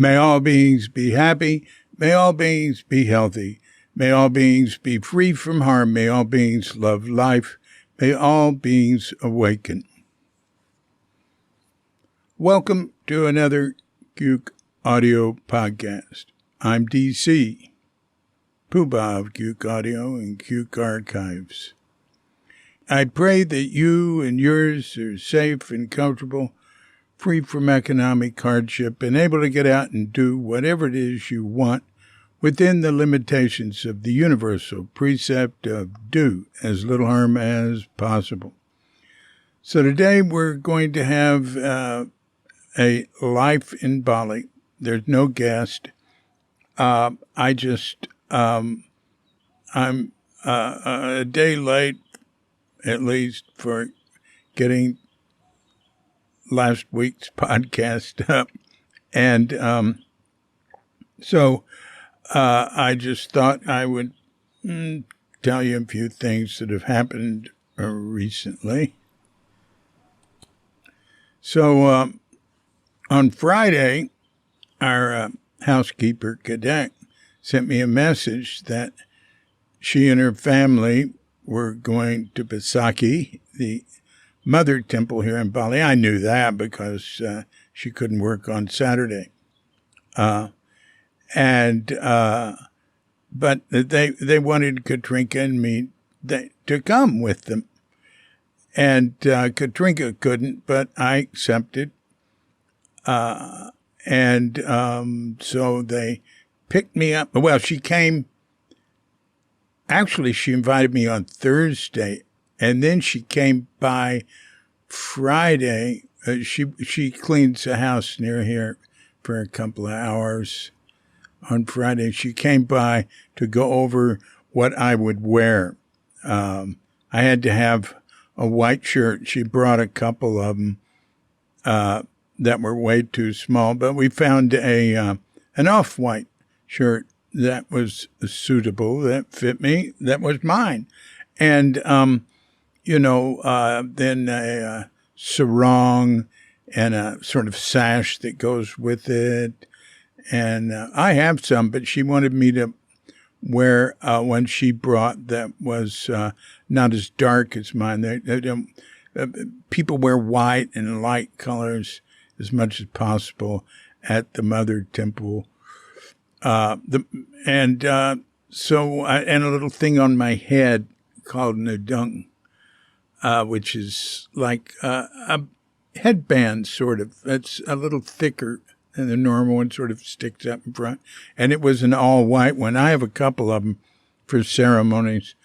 May all beings be happy. May all beings be healthy. May all beings be free from harm. May all beings love life. May all beings awaken. Welcome to another Cuke Audio Podcast. I'm DC, Poobah of Cuke Audio and Cuke Archives. I pray that you and yours are safe and comfortable, free from economic hardship, and able to get out and do whatever it is you want within the limitations of the universal precept of do as little harm as possible. So today we're going to have a life in Bali. There's no guest. I'm a day late, at least, for getting last week's podcast up. And so I just thought I would tell you a few things that have happened recently. So on Friday, our housekeeper, Cadet, sent me a message that she and her family were going to Besakih, the mother temple here in Bali. I knew that because she couldn't work on Saturday. But they wanted Katrinka and me to come with them. And Katrinka couldn't, but I accepted. So they picked me up. Well, she came. Actually, she invited me on Thursday, and then she came by Friday. She cleans a house near here for a couple of hours. On Friday, she came by to go over what I would wear. I had to have a white shirt. She brought a couple of them that were way too small, but we found an off-white shirt that was suitable, that fit me, that was mine. And, then a sarong and a sort of sash that goes with it. And I have some, but she wanted me to wear one she brought that was not as dark as mine. They don't, people wear white and light colors as much as possible at the Mother Temple. And a little thing on my head called Nadung, which is like a headband, sort of. It's a little thicker than the normal one, sort of sticks up in front. And it was an all-white one. I have a couple of them for ceremonies.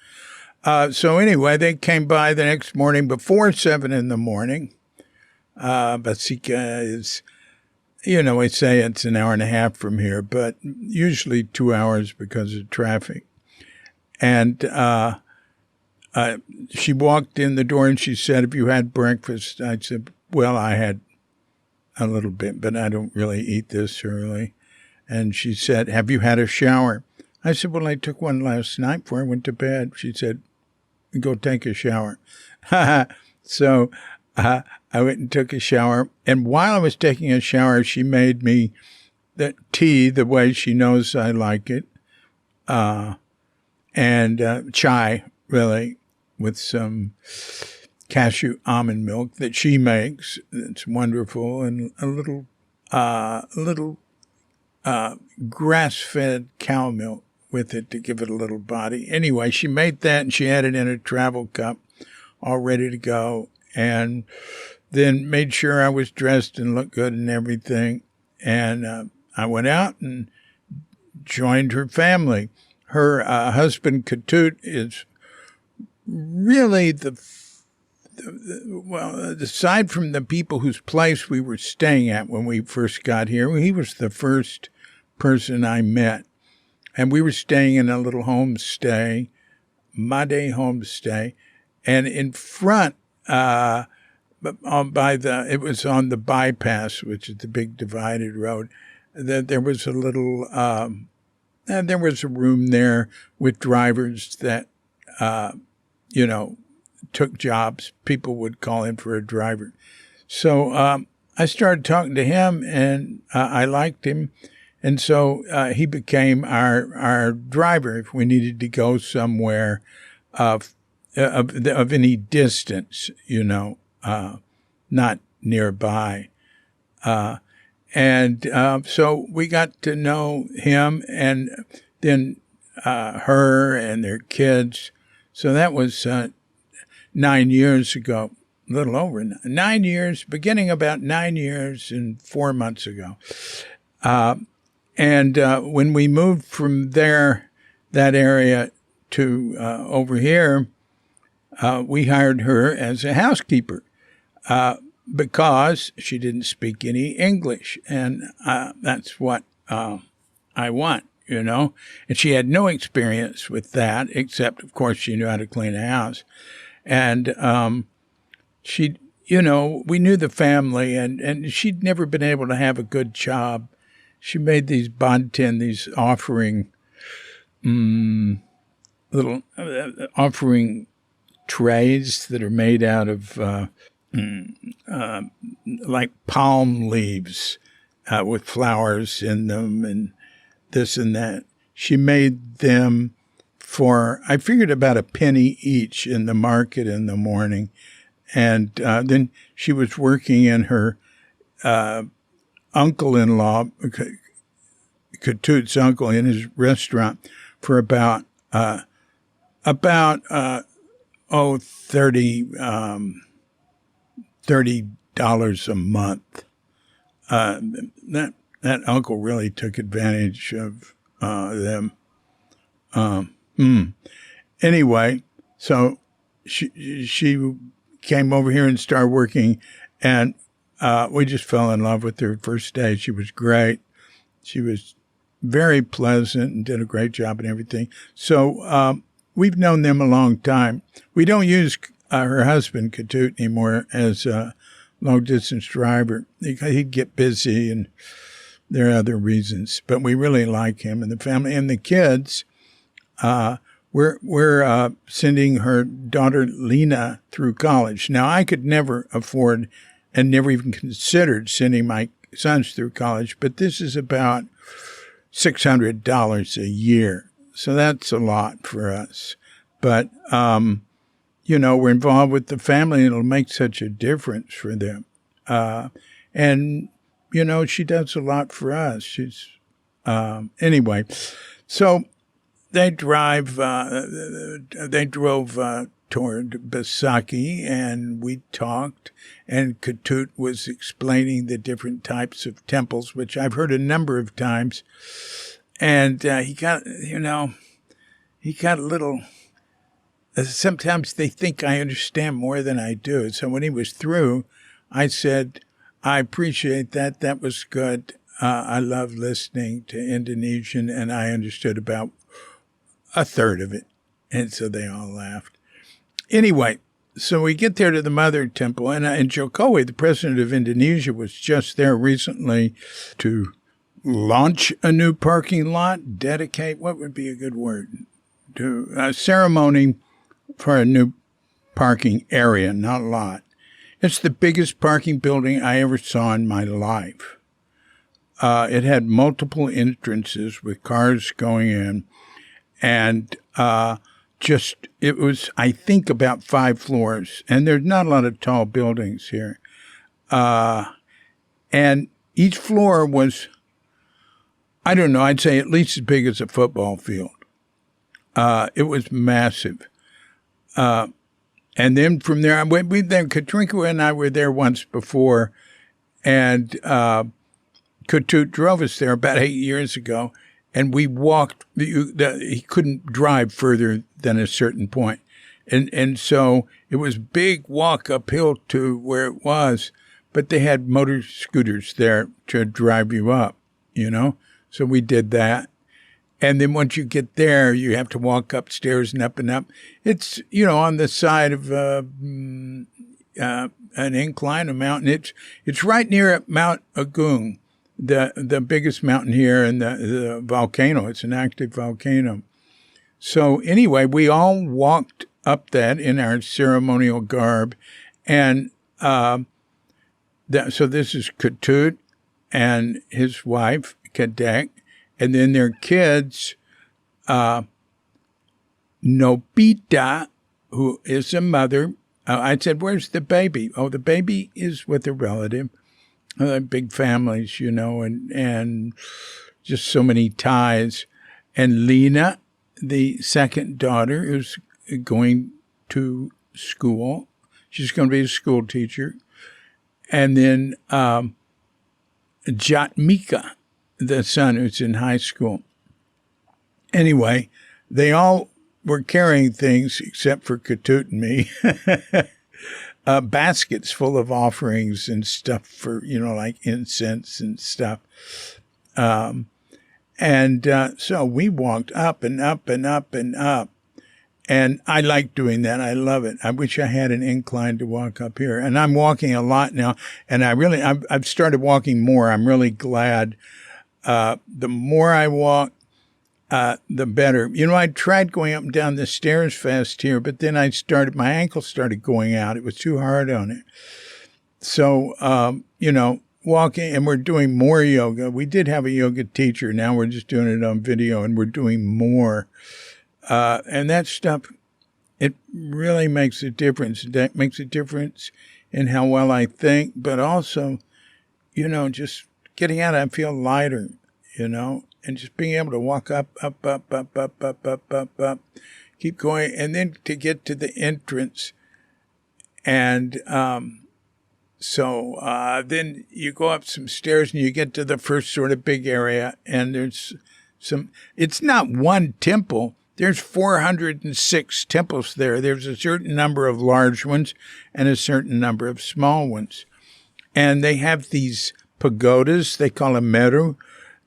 So anyway, they came by the next morning before 7 in the morning. Besakih is, we say it's an hour and a half from here, but usually 2 hours because of traffic. And she walked in the door and she said, "Have you had breakfast?" I said, "Well, I had a little bit, but I don't really eat this early." And she said, "Have you had a shower?" I said, "Well, I took one last night before I went to bed." She said, "Go take a shower." So I went and took a shower. And while I was taking a shower, she made me the tea the way she knows I like it. And chai, really, with some cashew almond milk that she makes. It's wonderful. And a little grass-fed cow milk with it to give it a little body. Anyway, she made that and she had it in a travel cup all ready to go. And then made sure I was dressed and looked good and everything. And I went out and joined her family. Her husband, Katut, is really aside from the people whose place we were staying at when we first got here, he was the first person I met. And we were staying in a little homestay, Made homestay. And in front, it was on the bypass, which is the big divided road, that there was a little, there was a room there with drivers that, took jobs. People would call in for a driver. So I started talking to him, and I liked him. And so he became our driver if we needed to go somewhere of any distance, not nearby. So we got to know him, and then her and their kids. So that was 9 years ago, a little over 9 years, beginning about 9 years and 4 months ago. When we moved from that area to over here, we hired her as a housekeeper because she didn't speak any English. And that's what I want, And she had no experience with that, except, of course, she knew how to clean a house. And she, we knew the family, and she'd never been able to have a good job. She made these banten, these offering offering trays that are made out of like palm leaves with flowers in them and this and that. She made them for, I figured, about a penny each in the market in the morning. And then she was working in her uncle-in-law, Katut's uncle, in his restaurant for about $30 a month. That uncle really took advantage of them. Anyway, so she came over here and started working, and we just fell in love with her first day. She was great. She was very pleasant and did a great job and everything. So we've known them a long time. We don't use her husband, Katut, anymore as a long-distance driver. He'd get busy, and there are other reasons. But we really like him and the family. And the kids, we're sending her daughter, Lena, through college. Now, I could never afford and never even considered sending my sons through college, but this is about $600 a year. So that's a lot for us. But, we're involved with the family, and it'll make such a difference for them. She does a lot for us. She's, anyway. So they drove toward Besakih, and we talked, and Katut was explaining the different types of temples, which I've heard a number of times. And he got a little, sometimes they think I understand more than I do. So when he was through, I said, I appreciate that. That was good. I love listening to Indonesian, and I understood about a third of it. And so they all laughed. Anyway, so we get there to the Mother Temple, and Jokowi, the president of Indonesia, was just there recently to launch a new parking lot, dedicate, what would be a good word? Do a ceremony for a new parking area, not a lot. It's the biggest parking building I ever saw in my life. It had multiple entrances with cars going in, and it was, I think, about 5 floors. And there's not a lot of tall buildings here. And each floor was, I don't know, I'd say at least as big as a football field. It was massive. And then from there, Katrinka and I were there once before, and Katut drove us there about 8 years ago. And we walked, he couldn't drive further than a certain point. And so it was big walk uphill to where it was, but they had motor scooters there to drive you up, So we did that. And then once you get there, you have to walk upstairs and up and up. It's, on the side of an incline, a mountain. It's right near Mount Agung, the biggest mountain here, and the volcano. It's an active volcano. So anyway, we all walked up that in our ceremonial garb, and So this is Ketut and his wife, Kadek, and then their kids, Nobita, who is a mother. I said, where's the baby? Oh, the baby is with a relative. Big families, and just so many ties. And Lena, the second daughter, who's going to school. She's going to be a school teacher. And then Jatmika, the son, who's in high school. Anyway, they all were carrying things except for Ketut and me. Baskets full of offerings and stuff for, like incense and stuff. So we walked up and up and up and up. And I like doing that. I love it. I wish I had an incline to walk up here. And I'm walking a lot now. And I've started walking more. I'm really glad. The more I walk, the better. I tried going up and down the stairs fast here, but then my ankle started going out. It was too hard on it. So, walking, and we're doing more yoga. We did have a yoga teacher. Now we're just doing it on video, and we're doing more. And that stuff, it really makes a difference. That makes a difference in how well I think, but also, just getting out, I feel lighter, and just being able to walk up, keep going, and then to get to the entrance. And so then you go up some stairs and you get to the first sort of big area, and there's it's not one temple. There's 406 temples there. There's a certain number of large ones and a certain number of small ones. And they have these pagodas, they call them meru,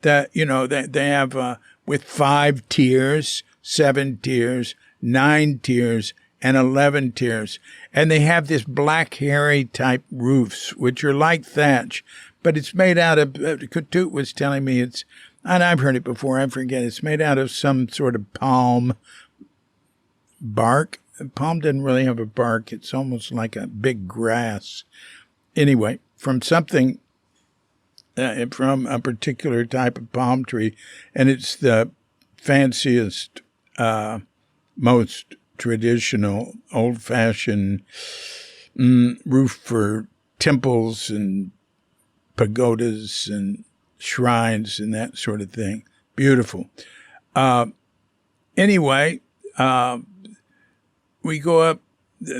that, they have with 5 tiers, 7 tiers, 9 tiers, and 11 tiers. And they have this black hairy type roofs, which are like thatch, but it's made out of, Ketut was telling me and I've heard it before, I forget, it's made out of some sort of palm bark. Palm doesn't really have a bark. It's almost like a big grass. Anyway, from something, from a particular type of palm tree, and it's the fanciest, most traditional, old-fashioned roof for temples and pagodas and shrines and that sort of thing. Beautiful. Anyway, we go up.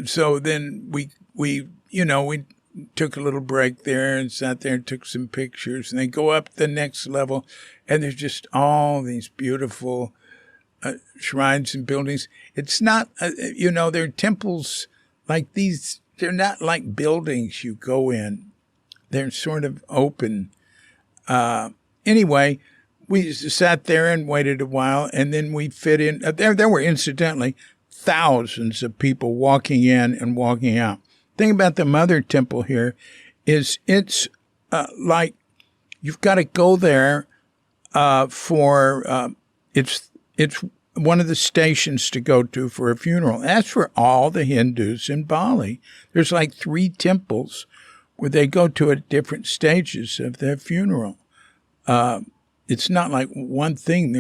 So then we took a little break there and sat there and took some pictures, and they go up the next level, and there's just all these beautiful shrines and buildings. It's not, they're temples like these. They're not like buildings you go in. They're sort of open. Anyway, we sat there and waited a while, and then we fit in. There were incidentally thousands of people walking in and walking out. The thing about the Mother Temple here is it's like you've got to go there for it's one of the stations to go to for a funeral. That's for all the Hindus in Bali. There's like 3 temples where they go to at different stages of their funeral. It's not like one thing.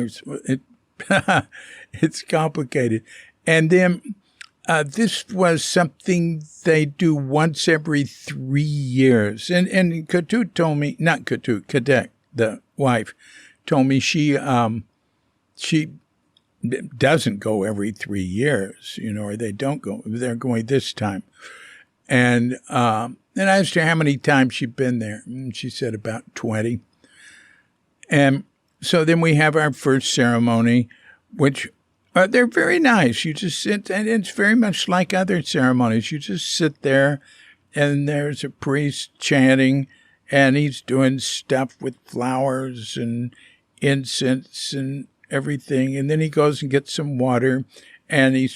It's complicated. And then this was something they do once every 3 years. And Ketut told me, not Ketut, Kadek, the wife, told me she doesn't go every 3 years, or they don't go. They're going this time. And I asked her how many times she'd been there. And she said about 20. And so then we have our first ceremony, which they're very nice. You just sit, and it's very much like other ceremonies. You just sit there, and there's a priest chanting, and he's doing stuff with flowers and incense and everything. And then he goes and gets some water, and he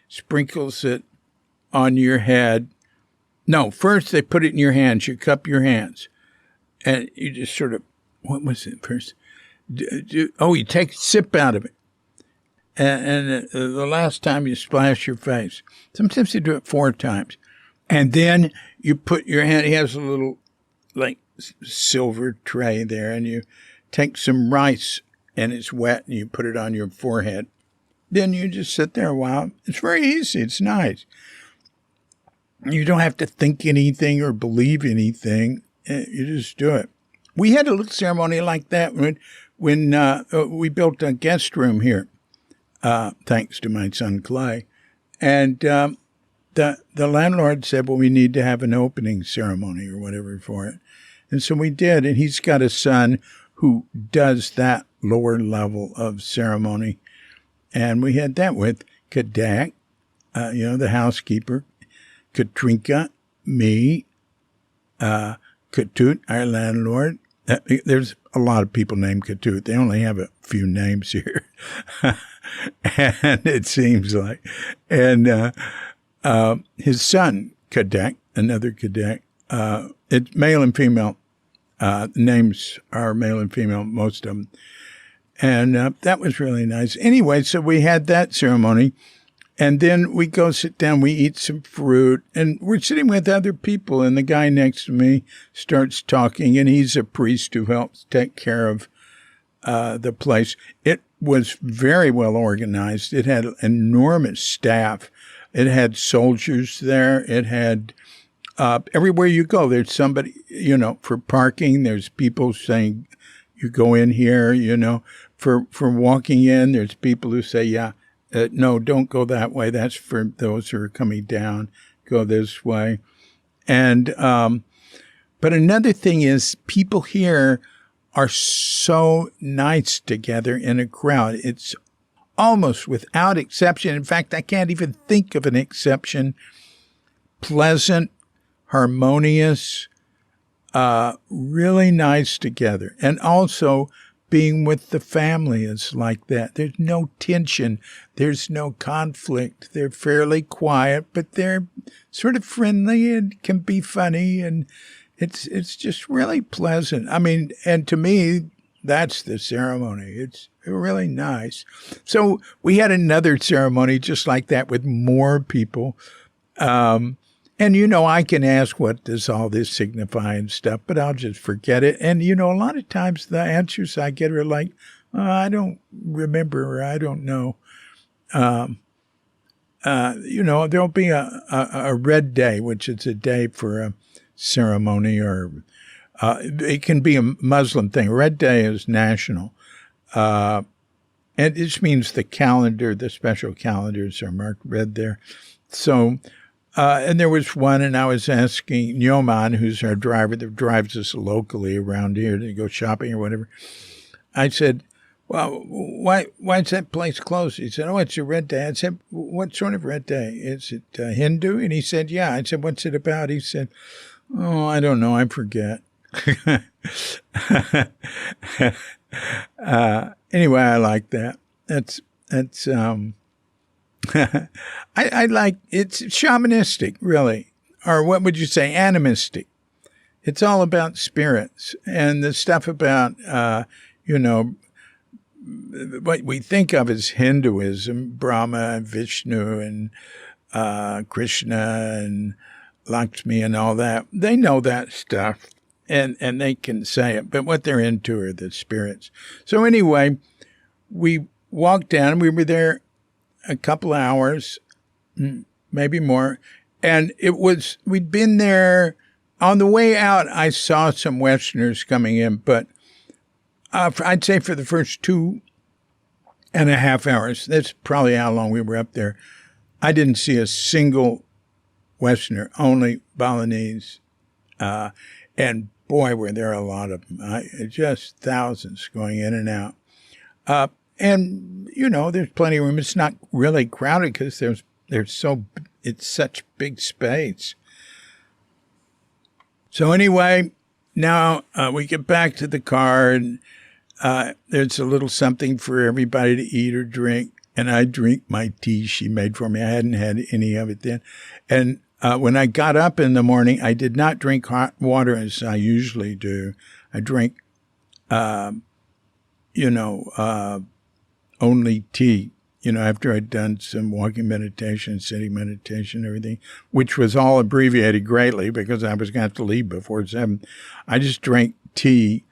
sprinkles it on your head. No, first they put it in your hands. You cup your hands, and you just sort of, what was it first? You take a sip out of it. And the last time you splash your face. Sometimes you do it 4 times. And then you put your hand, he has a little like silver tray there, and you take some rice and it's wet and you put it on your forehead. Then you just sit there a while. It's very easy. It's nice. You don't have to think anything or believe anything. You just do it. We had a little ceremony like that when we built a guest room here, thanks to my son Clay. And the landlord said, well, we need to have an opening ceremony or whatever for it. And so we did. And he's got a son who does that lower level of ceremony. And we had that with Kadak, the housekeeper, Katrinka, me, Katut, our landlord. There's a lot of people named Katut. They only have a few names here. And it seems like. And his son, Kadak, another Kadak, it's male and female. Names are male and female, most of them. And that was really nice. Anyway, so we had that ceremony. And then we go sit down, we eat some fruit, and we're sitting with other people, and the guy next to me starts talking, and he's a priest who helps take care of the place. It was very well organized. It had an enormous staff. It had soldiers there. It had everywhere you go, there's somebody, for parking, there's people saying, you go in here, for walking in, there's people who say, yeah, no, don't go that way. That's for those who are coming down. Go this way. And but another thing is people here are so nice together in a crowd. It's almost without exception. In fact, I can't even think of an exception. Pleasant, harmonious, really nice together. And also being with the family is like that. There's no tension. There's no conflict. They're fairly quiet, but they're sort of friendly and can be funny. And it's just really pleasant. I mean, and to me, that's the ceremony. It's really nice. So we had another ceremony just like that with more people. And, I can ask, what does all this signify and stuff, but I'll just forget it. And, a lot of times the answers I get are like, I don't remember, or I don't know. There'll be a red day, which is a day for a ceremony, or it can be a Muslim thing. Red day is national. And it just means the special calendars are marked red there. So, and there was one, and I was asking Nyoman, who's our driver that drives us locally around here to go shopping or whatever. I said, well, why is that place closed? He said, oh, it's a red day. I said, what sort of red day? Is it Hindu? And he said, yeah. I said, what's it about? He said, oh, I don't know. I forget. Anyway, I like that. That's I like, it's shamanistic, really. Or what would you say? Animistic. It's all about spirits and the stuff about, what we think of as Hinduism, Brahma and Vishnu and Krishna and Lakshmi and all that. They know that stuff and they can say it, but what they're into are the spirits. So anyway, we walked down, we were there a couple of hours, maybe more. And we'd been there. On the way out, I saw some Westerners coming in, but I'd say for the first 2.5 hours, that's probably how long we were up there, I didn't see a single Westerner, only Balinese. And boy, were there a lot of them. Just thousands going in and out. And, there's plenty of room. It's not really crowded because it's such big space. So anyway, now we get back to the car, and there's a little something for everybody to eat or drink. And I drink my tea she made for me. I hadn't had any of it then. And when I got up in the morning, I did not drink hot water as I usually do. I drank, only tea. after I'd done some walking meditation, sitting meditation, everything, which was all abbreviated greatly because I was going to have to leave before 7. I just drank tea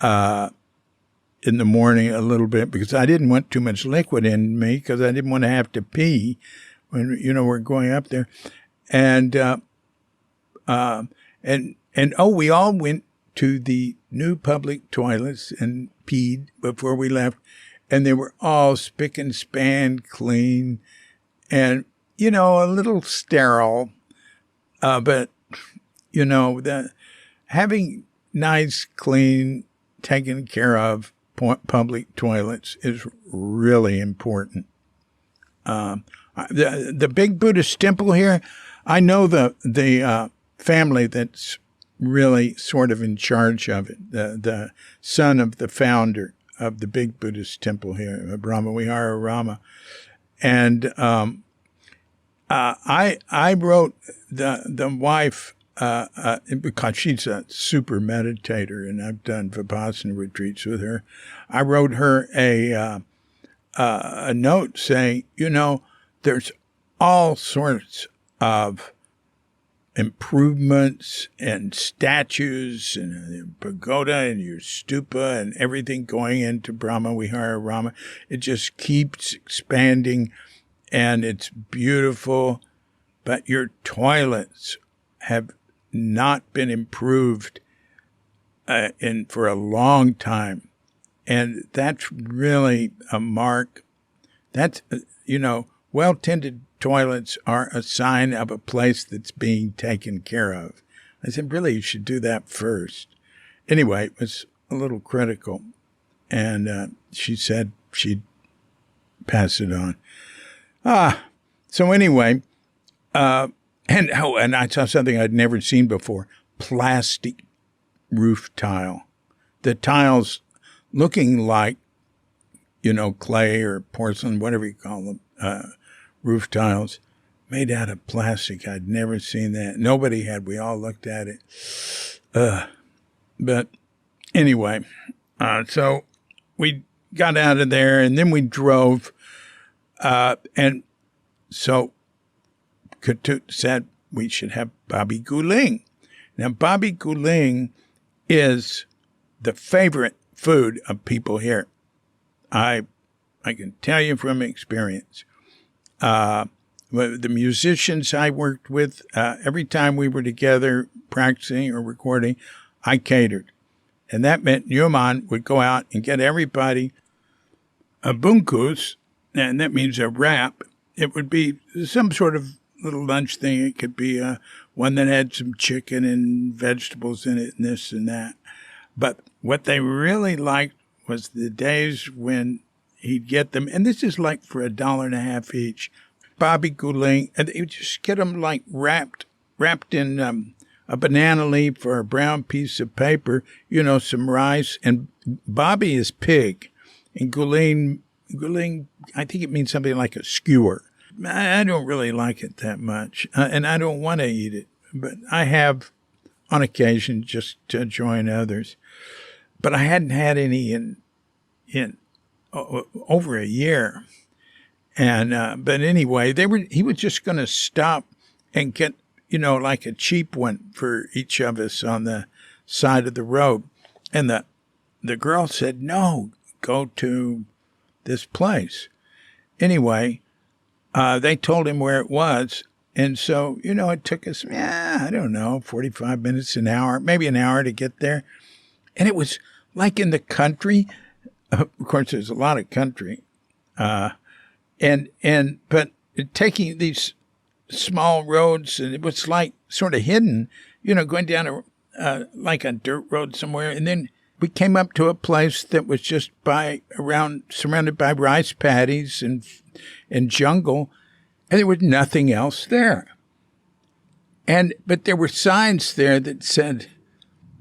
in the morning a little bit because I didn't want too much liquid in me because I didn't want to have to pee when, we're going up there. And we all went to the new public toilets and peed before we left. And they were all spick and span clean and, a little sterile. But, having nice, clean, taken care of public toilets is really important. The big Buddhist temple here, I know the family that's really sort of in charge of it, the son of the founder of the big Buddhist temple here, Brahma Vihara Rama. And I wrote the wife, because she's a super meditator, and I've done Vipassana retreats with her. I wrote her a note saying, there's all sorts of improvements and statues and pagoda and your stupa and everything going into Brahma Vihara Rama. It just keeps expanding and it's beautiful, but your toilets have not been improved for a long time. And that's really a mark. That's, well-tended toilets are a sign of a place that's being taken care of. I said, really, you should do that first. Anyway, it was a little critical. And she said she'd pass it on. So anyway, and I saw something I'd never seen before, plastic roof tile. The tiles looking like, clay or porcelain, whatever you call them, roof tiles made out of plastic. I'd never seen that. Nobody had. We all looked at it. But anyway, so we got out of there and then we drove. And so Ketut said we should have babi guling. Now, babi guling is the favorite food of people here. I can tell you from experience. The musicians I worked with, every time we were together practicing or recording, I catered. And that meant Newman would go out and get everybody a bunkus, and that means a wrap. It would be some sort of little lunch thing. It could be one that had some chicken and vegetables in it and this and that. But what they really liked was the days when he'd get them, and this is like for $1.50 each, babi guling, and they would just get them like wrapped in a banana leaf or a brown piece of paper, some rice, and babi is pig, and guling, I think it means something like a skewer. I don't really like it that much, and I don't want to eat it, but I have on occasion just to join others. But I hadn't had any in over a year. And, but anyway, he was just going to stop and get, like a cheap one for each of us on the side of the road. And the girl said, no, go to this place. Anyway, they told him where it was. And so, it took us, 45 minutes, an hour, maybe an hour to get there. And it was like in the country. Of course, there's a lot of country. But taking these small roads, and it was like sort of hidden, going down like a dirt road somewhere. And then we came up to a place that was just surrounded by rice paddies and jungle, and there was nothing else there. But there were signs there that said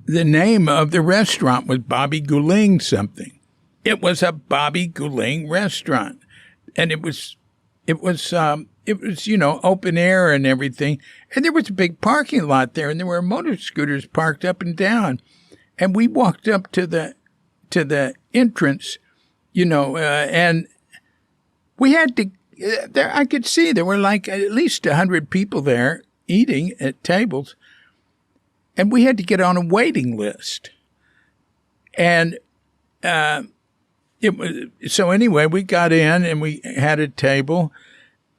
the name of the restaurant was Babi Guling something. It was a Babi Guling restaurant, and it was open air and everything. And there was a big parking lot there, and there were motor scooters parked up and down. And we walked up to the entrance, and We had to, there. I could see there were like at least 100 people there eating at tables, and we had to get on a waiting list. And so anyway, we got in and we had a table,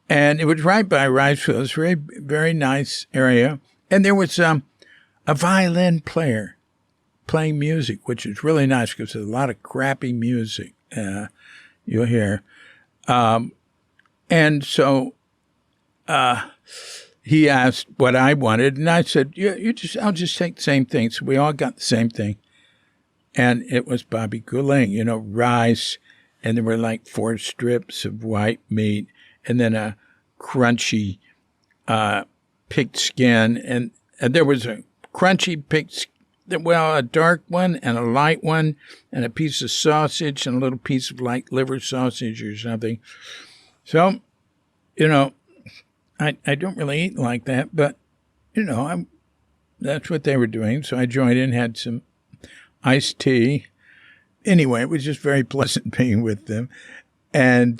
and it was right by rice fields, very, very nice area. And there was a violin player playing music, which is really nice because there's a lot of crappy music you'll hear. And so he asked what I wanted, and I said, I'll just take the same thing. So we all got the same thing. And it was Bobby Gouling, rice, and there were like 4 strips of white meat, and then a crunchy pig skin, and there was a crunchy pig skin, a dark one and a light one, and a piece of sausage and a little piece of light liver sausage or something. So, I don't really eat like that, but, that's what they were doing. So I joined in, had some iced tea. Anyway, it was just very pleasant being with them. And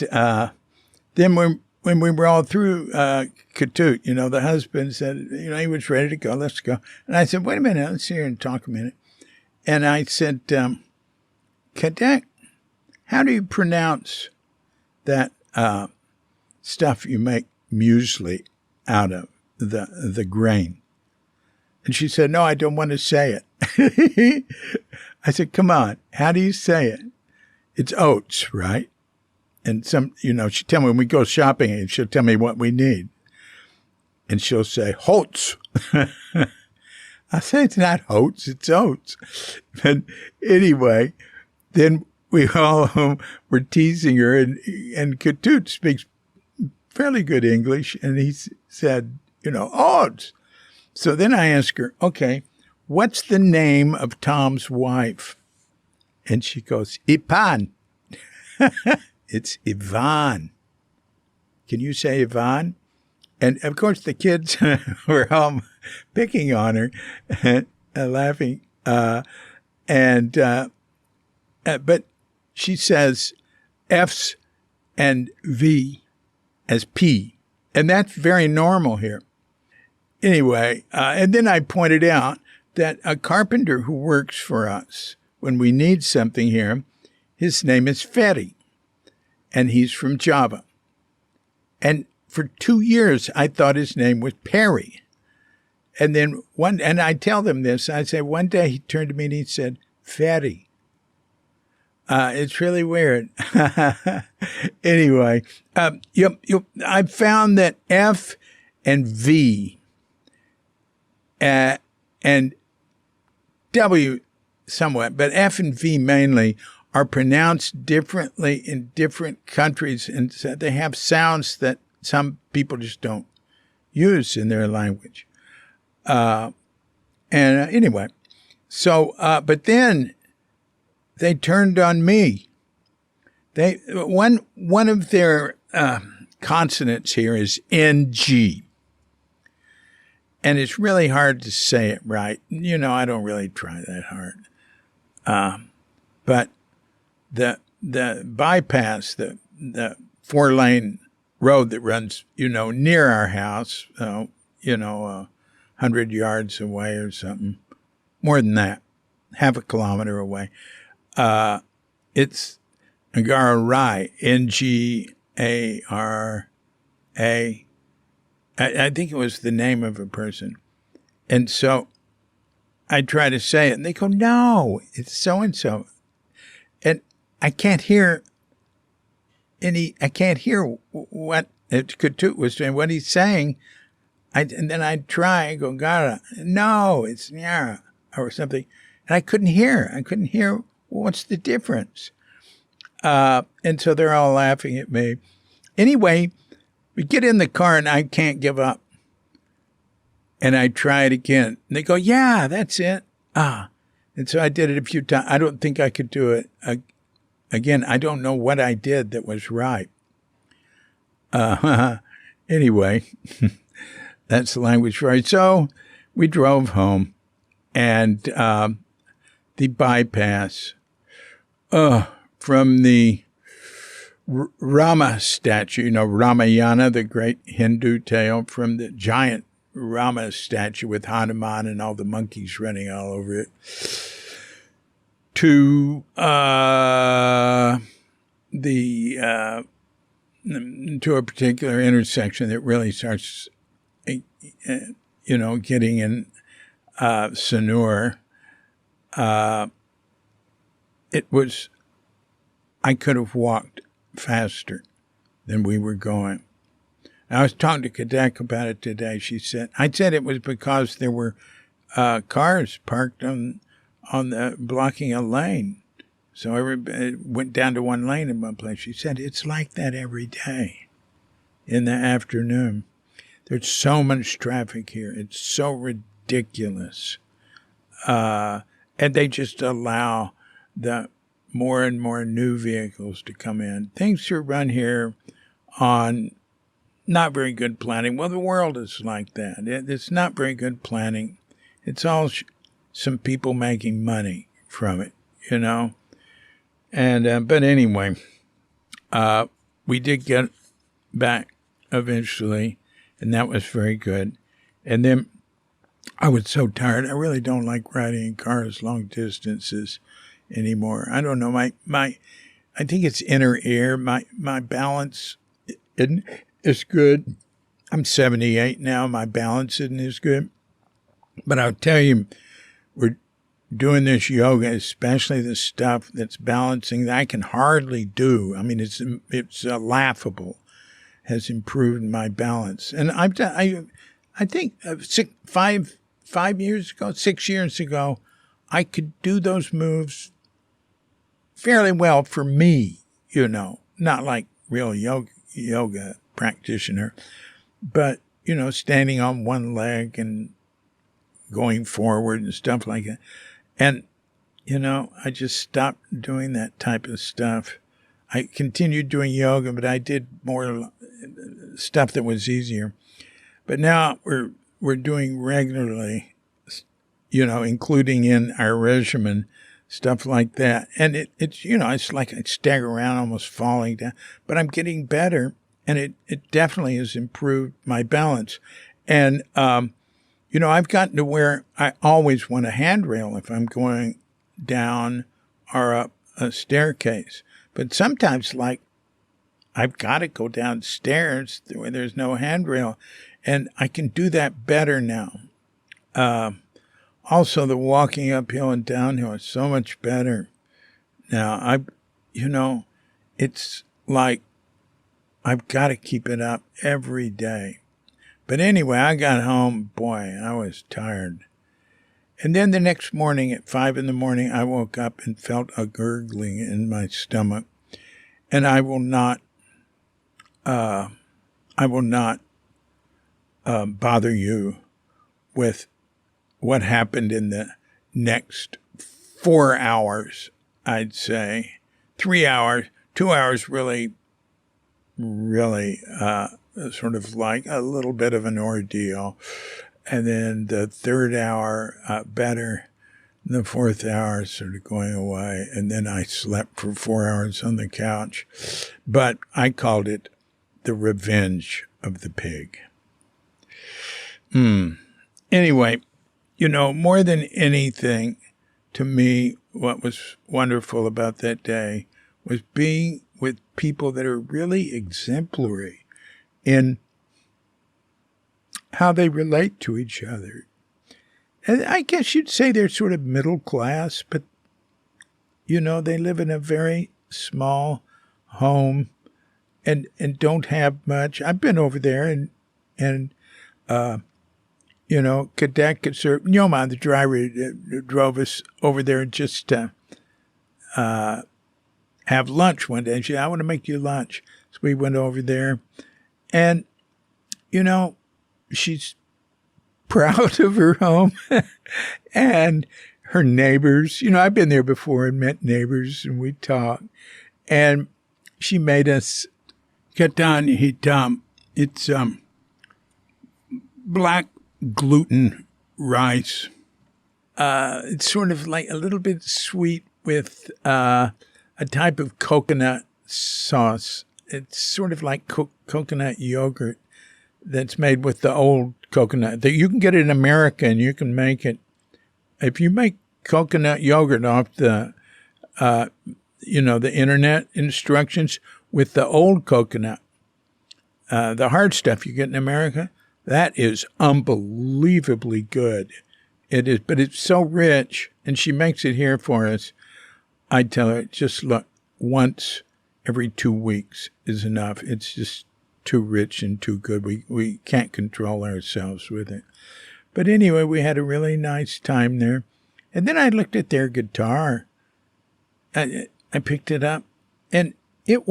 then when we were all through Ketut, the husband said, he was ready to go. Let's go. And I said, wait a minute. Let's sit here and talk a minute. And I said, Kadek, how do you pronounce that stuff you make muesli out of, the grain? And she said, no, I don't want to say it. I said, come on, how do you say it? It's oats, right? And she'll tell me when we go shopping, and she'll tell me what we need. And she'll say, Holtz. I say, it's not Holtz, it's oats. But anyway, then we all were teasing her, and Ketut speaks fairly good English, and he said, oats. So then I asked her, okay, what's the name of Tom's wife? And she goes, Ipan. It's Ivan. Can you say Ivan? And, of course, the kids were all picking on her and laughing. But she says F's and V as P. And that's very normal here. Anyway, and then I pointed out that a carpenter who works for us, when we need something here, his name is Ferry, and he's from Java. And for 2 years, I thought his name was Perry. And then and I tell them this, I say, one day he turned to me and he said, Ferry. It's really weird. Anyway, I found that F and V and W somewhat, but F and V mainly are pronounced differently in different countries, and so they have sounds that some people just don't use in their language. Anyway, so but then they turned on me. One of their consonants here is NG. And it's really hard to say it right. I don't really try that hard. But the bypass, the 4-lane road that runs, near our house, 100 yards away or something, more than that, half a kilometer away. It's Ngara Rai, Ngara. I think it was the name of a person. And so I try to say it, and they go, no, it's so-and-so. And I can't hear what Ketut was doing, what he's saying. And then I'd try and go, Gara, no, it's Nyara, or something. And I couldn't hear what's the difference. And so they're all laughing at me. Anyway, we get in the car and I can't give up. And I try it again. And they go, yeah, that's it. And so I did it a few times. I don't think I could do it again. I don't know what I did that was right. Anyway, that's the language for it. So we drove home, and the bypass from the Rama statue, Ramayana, the great Hindu tale, from the giant Rama statue with Hanuman and all the monkeys running all over it, to to a particular intersection that really starts, getting in Sanur. I could have walked faster than we were going. I was talking to Kadek about it today. I said it was because there were cars parked on the blocking a lane. So everybody went down to one lane in one place. She said, it's like that every day in the afternoon. There's so much traffic here. It's so ridiculous. And they just allow the more and more new vehicles to come in. Things are run here on not very good planning. Well, the world is like that. It's not very good planning. It's all some people making money from it, And, but anyway, we did get back eventually, and that was very good. And then I was so tired. I really don't like riding in cars long distances anymore. I don't know. I think it's inner ear. My balance isn't as good. I'm 78 now. My balance isn't as good. But I'll tell you, we're doing this yoga, especially the stuff that's balancing that I can hardly do. I mean, it's laughable. Has improved my balance, and I think 6 years ago, I could do those moves fairly well for me. Not like real yoga practitioner, but standing on one leg and going forward and stuff like that. And, I just stopped doing that type of stuff. I continued doing yoga, but I did more stuff that was easier. But now we're doing regularly, including in our regimen, stuff like that. And it's like I stagger around almost falling down. But I'm getting better, and it definitely has improved my balance. And I've gotten to where I always want a handrail if I'm going down or up a staircase. But sometimes, I've got to go downstairs where there's no handrail, and I can do that better now. Also, the walking uphill and downhill is so much better now. It's like I've got to keep it up every day. But anyway, I got home. Boy, I was tired. And then the next morning at 5 a.m, I woke up and felt a gurgling in my stomach. And I will not bother you with what happened in the next 4 hours, I'd say. 3 hours, 2 hours really sort of like a little bit of an ordeal. And then the third hour, better. And the fourth hour sort of going away. And then I slept for 4 hours on the couch. But I called it the revenge of the pig. Anyway, more than anything, to me, what was wonderful about that day was being with people that are really exemplary in how they relate to each other. And I guess you'd say they're sort of middle class, but, they live in a very small home and don't have much. I've been over there and Kadek could serve. Nyoma, the driver, drove us over there just to have lunch one day. And she said, I want to make you lunch. So we went over there. And, she's proud of her home and her neighbors. I've been there before and met neighbors, and we talked. And she made us katan hitam. It's black gluten rice. It's sort of like a little bit sweet with a type of coconut sauce. It's sort of like coconut yogurt that's made with the old coconut. That you can get it in America, and you can make it. If you make coconut yogurt off the, the internet instructions with the old coconut, the hard stuff you get in America, that is unbelievably good. It is, but it's so rich, and she makes it here for us. I tell her, just look, once every 2 weeks is enough. It's just too rich and too good. We can't control ourselves with it. But anyway, we had a really nice time there. And then I looked at their guitar. I picked it up, and it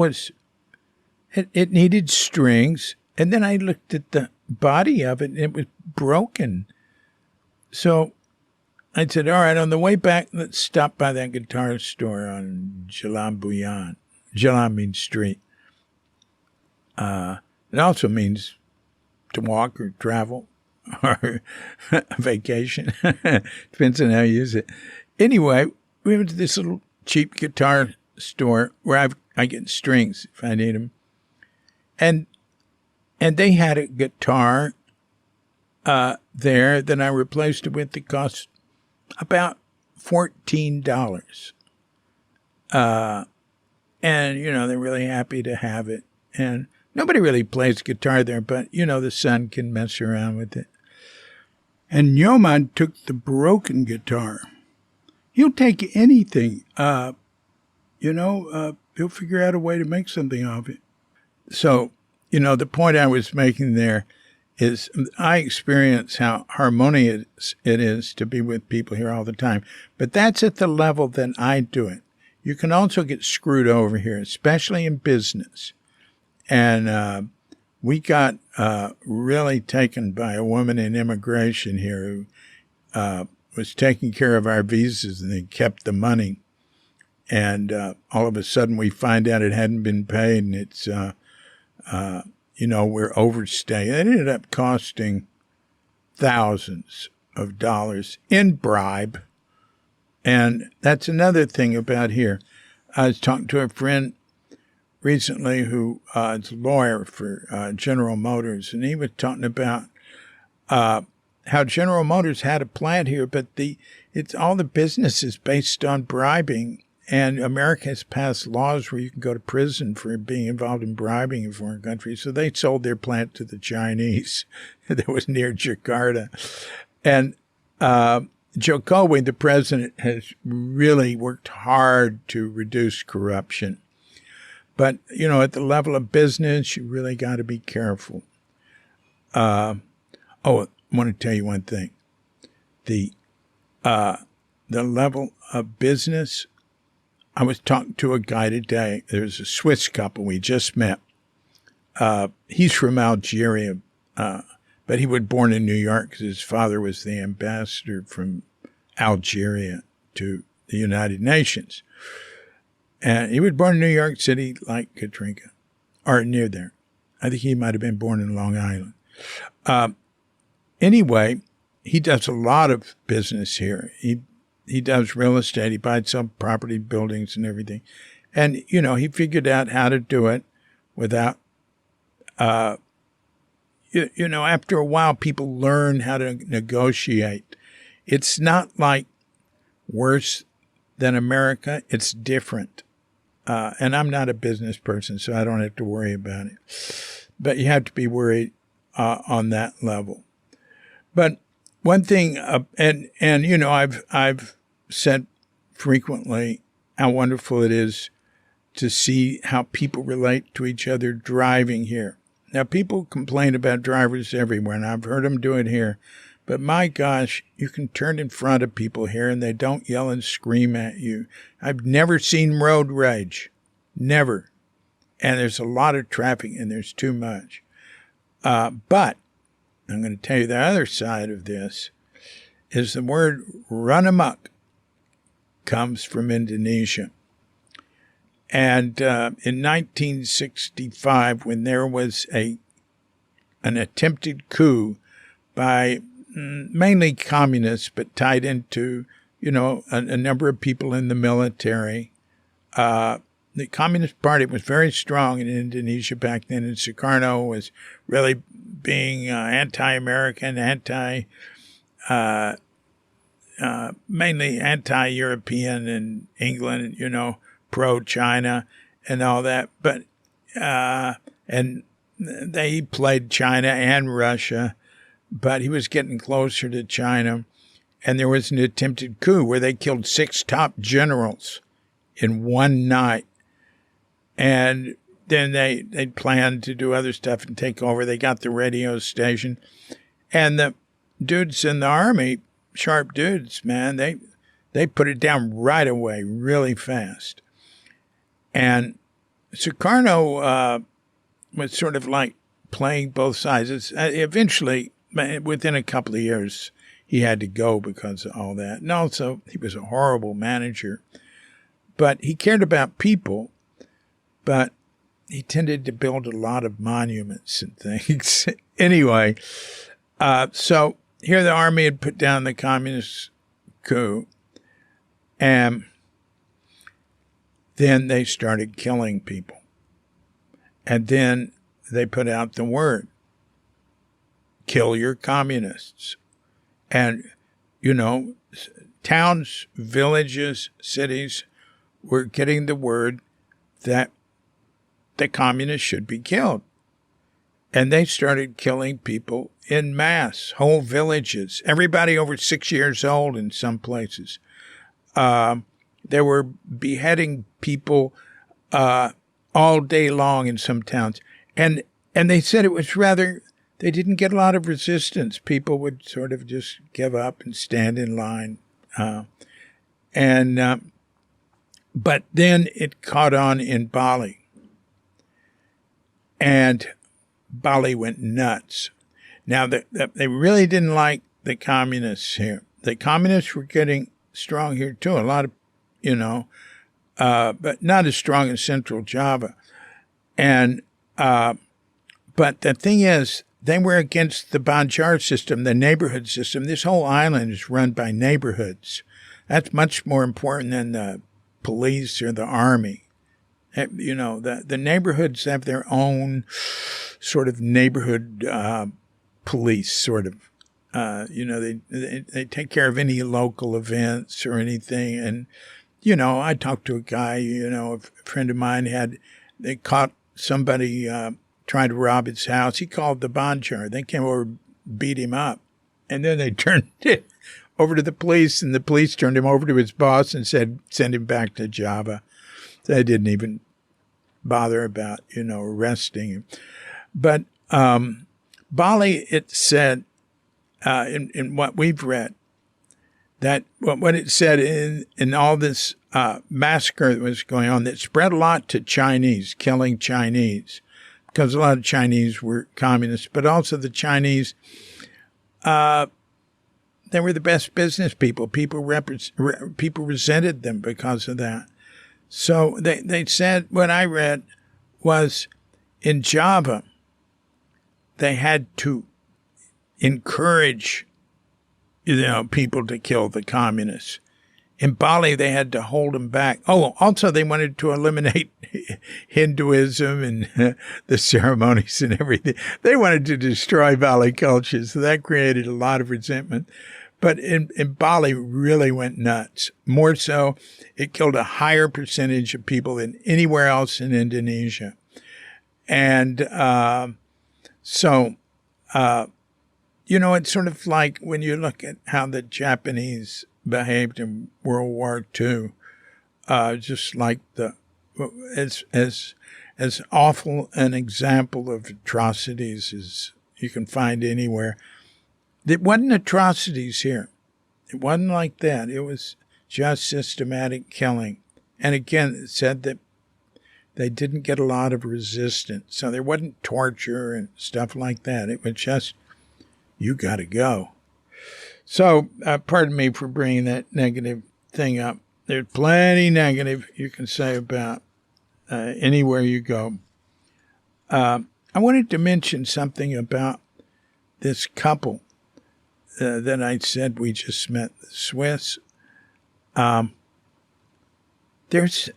needed strings. And then I looked at the body of it, and it was broken. So I said, all right, on the way back, let's stop by that guitar store on Jalan means street. It also means to walk or travel or vacation. Depends on how you use it. Anyway, we went to this little cheap guitar store where I get strings if I need them. And they had a guitar there that I replaced it with that cost about $14. And, they're really happy to have it. And nobody really plays guitar there, but, the son can mess around with it. And Yoman took the broken guitar. He'll take anything. He'll figure out a way to make something of it. So, the point I was making there is I experience how harmonious it is to be with people here all the time. But that's at the level that I do it. You can also get screwed over here, especially in business. And we got really taken by a woman in immigration here who was taking care of our visas, and they kept the money. And all of a sudden we find out it hadn't been paid, and it's, we're overstaying. It ended up costing thousands of dollars in bribe. And that's another thing about here. I was talking to a friend recently who is a lawyer for General Motors, and he was talking about how General Motors had a plant here, but it's all the business is based on bribing, and America has passed laws where you can go to prison for being involved in bribing in foreign countries. So they sold their plant to the Chinese that was near Jakarta. And Jokowi, the president, has really worked hard to reduce corruption. But, at the level of business, you really got to be careful. I want to tell you one thing. The level of business, I was talking to a guy today. There's a Swiss couple we just met. He's from Algeria, but he was born in New York because his father was the ambassador from Algeria to the United Nations. And he was born in New York City, like Katrinka, or near there. I think he might have been born in Long Island. Anyway, he does a lot of business here. He does real estate. He buys some property, buildings, and everything. And, he figured out how to do it without, after a while, people learn how to negotiate. It's not like worse than America. It's different. And I'm not a business person, so I don't have to worry about it. But you have to be worried on that level. But one thing, I've said frequently how wonderful it is to see how people relate to each other driving here. Now, people complain about drivers everywhere, and I've heard them do it here. But my gosh, you can turn in front of people here and they don't yell and scream at you. I've never seen road rage. Never. And there's a lot of traffic and there's too much. But I'm going to tell you the other side of this is the word run amok comes from Indonesia. And in 1965, when there was an attempted coup by mainly communists, but tied into, a number of people in the military. the Communist Party was very strong in Indonesia back then, and Sukarno was really being anti-American, mainly anti-European and England, pro-China and all that. But and they played China and Russia, but he was getting closer to China. And there was an attempted coup where they killed 6 top generals in one night. And then they planned to do other stuff and take over. They got the radio station. And the dudes in the army, sharp dudes, man, they put it down right away, really fast. And Sukarno was sort of like playing both sides. Eventually, within a couple of years, he had to go because of all that. And also, he was a horrible manager. But he cared about people, but he tended to build a lot of monuments and things. Anyway, so here the army had put down the communist coup, and then they started killing people. And then they put out the word, kill your communists. And, towns, villages, cities were getting the word that the communists should be killed. And they started killing people en masse, whole villages, everybody over 6 years old in some places. They were beheading people all day long in some towns. And they said it was rather, they didn't get a lot of resistance. People would sort of just give up and stand in line. But then it caught on in Bali. And Bali went nuts. Now, they really didn't like the communists here. The communists were getting strong here, too. A lot of, but not as strong as Central Java. And, but the thing is, they were against the Banjar system, the neighborhood system. This whole island is run by neighborhoods. That's much more important than the police or the army. The neighborhoods have their own sort of neighborhood police, sort of. They take care of any local events or anything. And, I talked to a guy, a friend of mine they caught somebody trying to rob his house. He called the Banjar. They came over, beat him up. And then they turned it over to the police, and the police turned him over to his boss and said, send him back to Java. They didn't even bother about, arresting him. But Bali, it said, in what we've read, that what it said in all this massacre that was going on, that spread a lot to Chinese, killing Chinese, because a lot of Chinese were communists, but also the Chinese, they were the best business people. People resented them because of that. So they said, what I read was, in Java, they had to encourage, people to kill the communists. In Bali, they had to hold them back. Oh, also they wanted to eliminate Hinduism and the ceremonies and everything. They wanted to destroy Bali culture, so that created a lot of resentment. But in Bali, really went nuts. More so, it killed a higher percentage of people than anywhere else in Indonesia. And it's sort of like when you look at how the Japanese behaved in World War II, just like as awful an example of atrocities as you can find anywhere. It wasn't atrocities here. It wasn't like that. It was just systematic killing. And again, it said that they didn't get a lot of resistance. So there wasn't torture and stuff like that. It was just, you got to go. So pardon me for bringing that negative thing up. There's plenty negative you can say about anywhere you go. I wanted to mention something about this couple that I said we just met, the Swiss. There's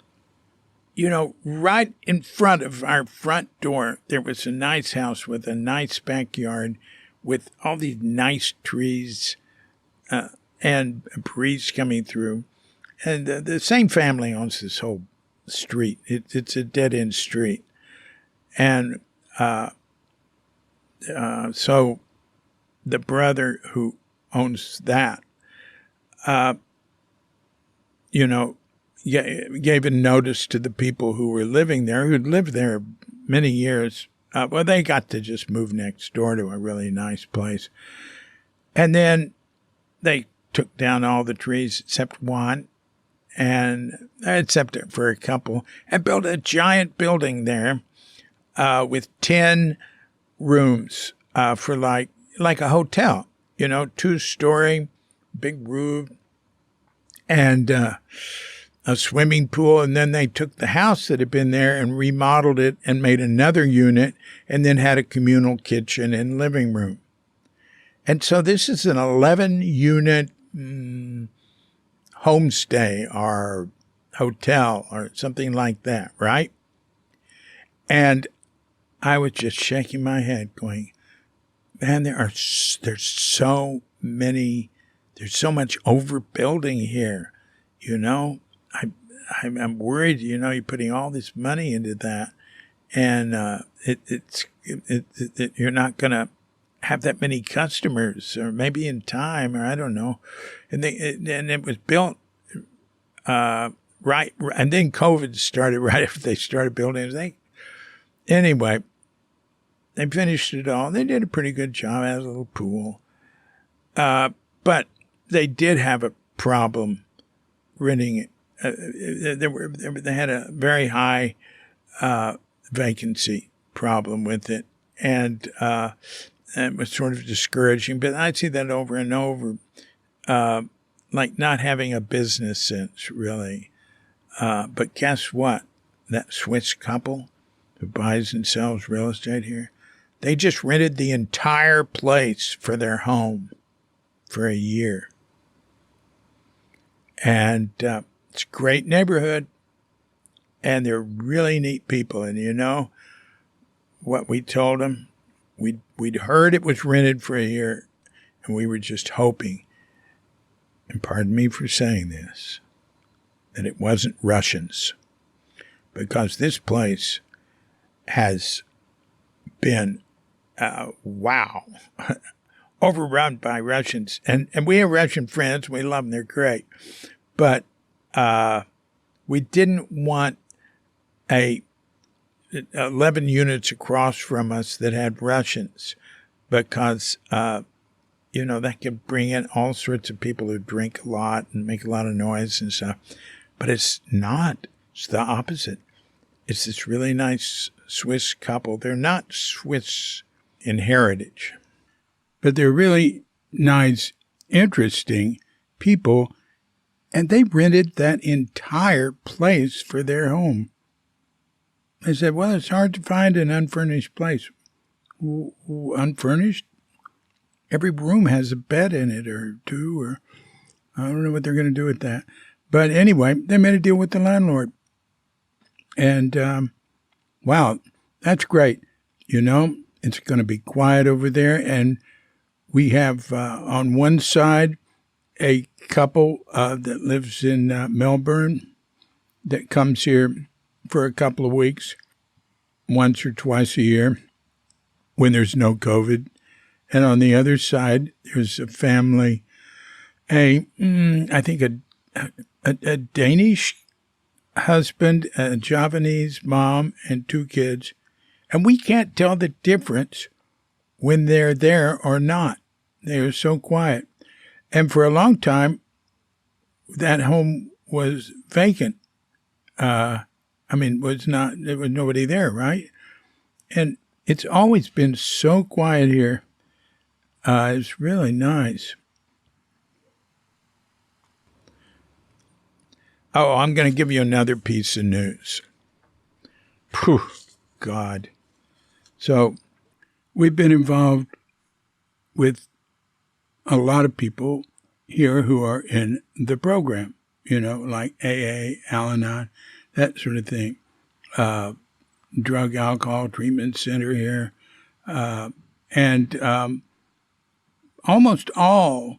right in front of our front door, there was a nice house with a nice backyard with all these nice trees and a breeze coming through. And the same family owns this whole street. It's a dead-end street. And so the brother who owns that, gave a notice to the people who were living there, who'd lived there many years. Well, they got to just move next door to a really nice place. And then they took down all the trees except one, and except for a couple, and built a giant building there with 10 rooms for like a hotel, 2-story, big roof, and a swimming pool. And then they took the house that had been there and remodeled it and made another unit, and then had a communal kitchen and living room. And so this is an 11-unit homestay or hotel or something like that, right? And I was just shaking my head going, man, there's so much overbuilding here, I'm worried, you're putting all this money into that, and you're not going to have that many customers, or maybe in time, or I don't know. And it was built right, and then COVID started right after they started building. Anyway, they finished it all. They did a pretty good job. Had a little pool, but they did have a problem renting it. They had a very high vacancy problem with it, and it was sort of discouraging. But I see that over and over, like not having a business sense, really. But guess what? That Swiss couple who buys and sells real estate here, they just rented the entire place for their home for a year. And it's a great neighborhood, and they're really neat people. And what we told them? We'd heard it was rented for a year, and we were just hoping, and pardon me for saying this, that it wasn't Russians, because this place has been, overrun by Russians. And we have Russian friends. We love them. They're great. But we didn't want 11 units across from us that had Russians, because, that could bring in all sorts of people who drink a lot and make a lot of noise and stuff. But it's not. It's the opposite. It's this really nice Swiss couple. They're not Swiss in heritage, but they're really nice, interesting people. And they rented that entire place for their home. They said, well, it's hard to find an unfurnished place. Unfurnished? Every room has a bed in it or two, or I don't know what they're going to do with that. But anyway, they made a deal with the landlord. And, wow, that's great. It's going to be quiet over there. And we have on one side a couple that lives in Melbourne that comes here for a couple of weeks, once or twice a year when there's no COVID. And on the other side, there's a family, I think a Danish husband, a Javanese mom, and 2 kids. And we can't tell the difference when they're there or not. They are so quiet. And for a long time, that home was vacant. There was nobody there, right? And it's always been so quiet here. It's really nice. Oh, I'm going to give you another piece of news. Phew, God. So we've been involved with a lot of people here who are in the program, like AA, Al-Anon, that sort of thing. drug alcohol treatment center here. And almost all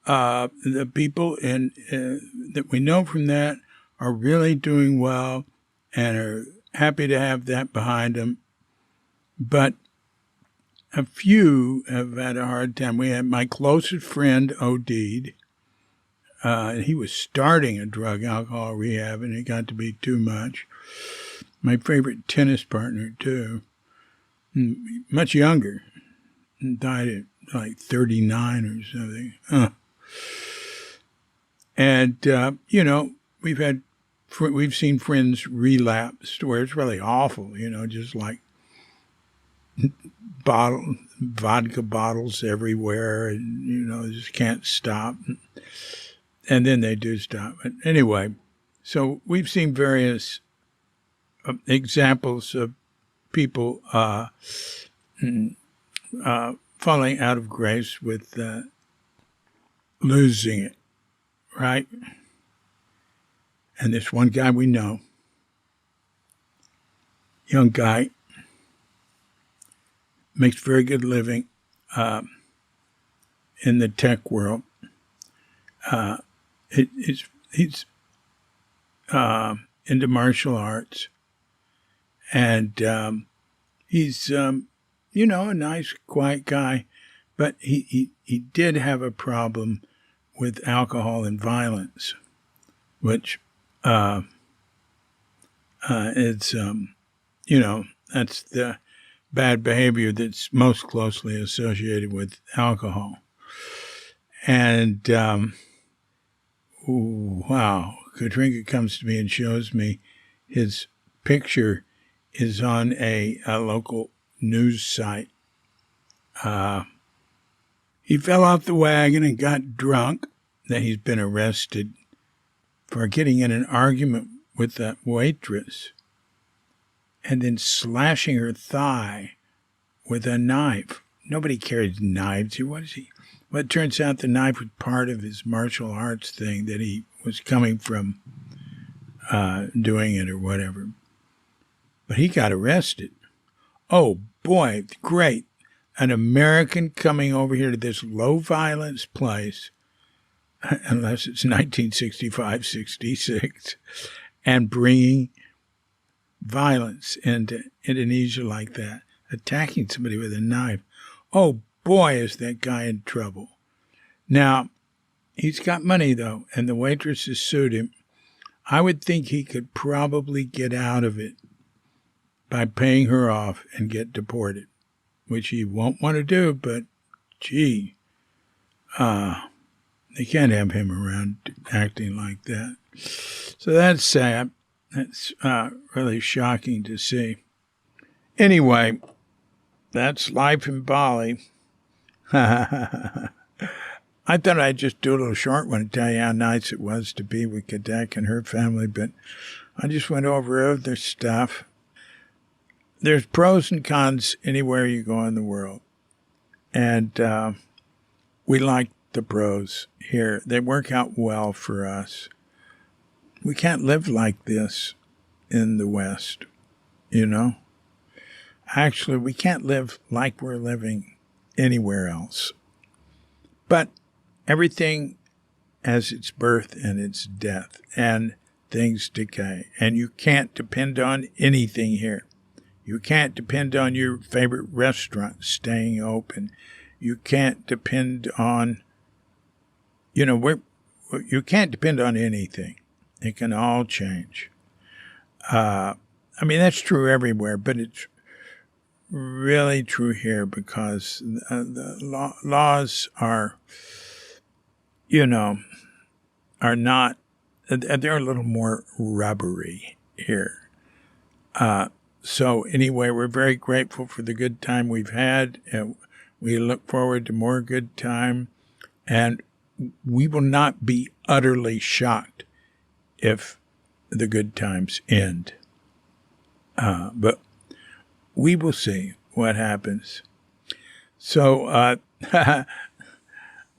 the people that we know from that are really doing well and are happy to have that behind them. But a few have had a hard time. We had my closest friend OD'd. He was starting a drug alcohol rehab, and it got to be too much. My favorite tennis partner, too, much younger, died at like 39 or something. And, we've seen friends relapse where it's really awful, just like vodka bottles everywhere, and, just can't stop. And then they do stop. But anyway, so we've seen various examples of people falling out of grace with losing it, right? And this one guy we know, young guy, makes very good living in the tech world. He's into martial arts, and he's a nice, quiet guy, but he did have a problem with alcohol and violence, which it's that's the bad behavior that's most closely associated with alcohol. And wow, Katrinka comes to me and shows me his picture is on a local news site. He fell off the wagon and got drunk. Then he's been arrested for getting in an argument with that waitress and then slashing her thigh with a knife. Nobody carries knives here. What is he? Well, it turns out the knife was part of his martial arts thing that he was coming from doing it or whatever. But he got arrested. Oh, boy, great. An American coming over here to this low-violence place, unless it's 1965, 66, and bringing violence into Indonesia like that, attacking somebody with a knife. Oh, boy, is that guy in trouble. Now, he's got money, though, and the waitress has sued him. I would think he could probably get out of it by paying her off and get deported, which he won't want to do, but, gee, they can't have him around acting like that. So that's sad. That's really shocking to see. Anyway, that's life in Bali. I thought I'd just do a little short one to tell you how nice it was to be with Kadek and her family, but I just went over other stuff. There's pros and cons anywhere you go in the world. And we like the pros here. They work out well for us. We can't live like this in the West, Actually, we can't live like we're living anywhere else. But everything has its birth and its death, and things decay. And you can't depend on anything here. You can't depend on your favorite restaurant staying open. You can't depend on, you can't depend on anything. It can all change. That's true everywhere, but it's really true here because the laws are, are not, they're a little more rubbery here. So anyway, we're very grateful for the good time we've had. We look forward to more good time, and we will not be utterly shocked if the good times end. But we will see what happens. So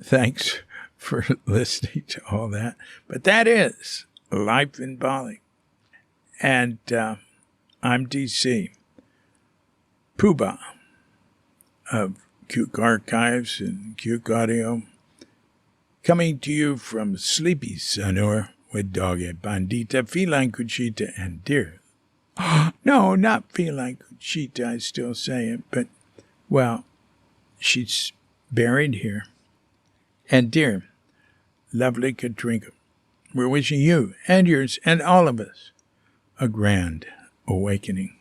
thanks for listening to all that. But that is life in Bali. And I'm DC, Poobah of Cuke Archives and Cuke Audio, coming to you from Sleepy Sanur with Dogged Bandita, Feline Cuchita, and Deer. No, not Feline Cuchita, I still say it, but, well, she's buried here. And Dear, lovely Katrinka, we're wishing you and yours and all of us a grand awakening.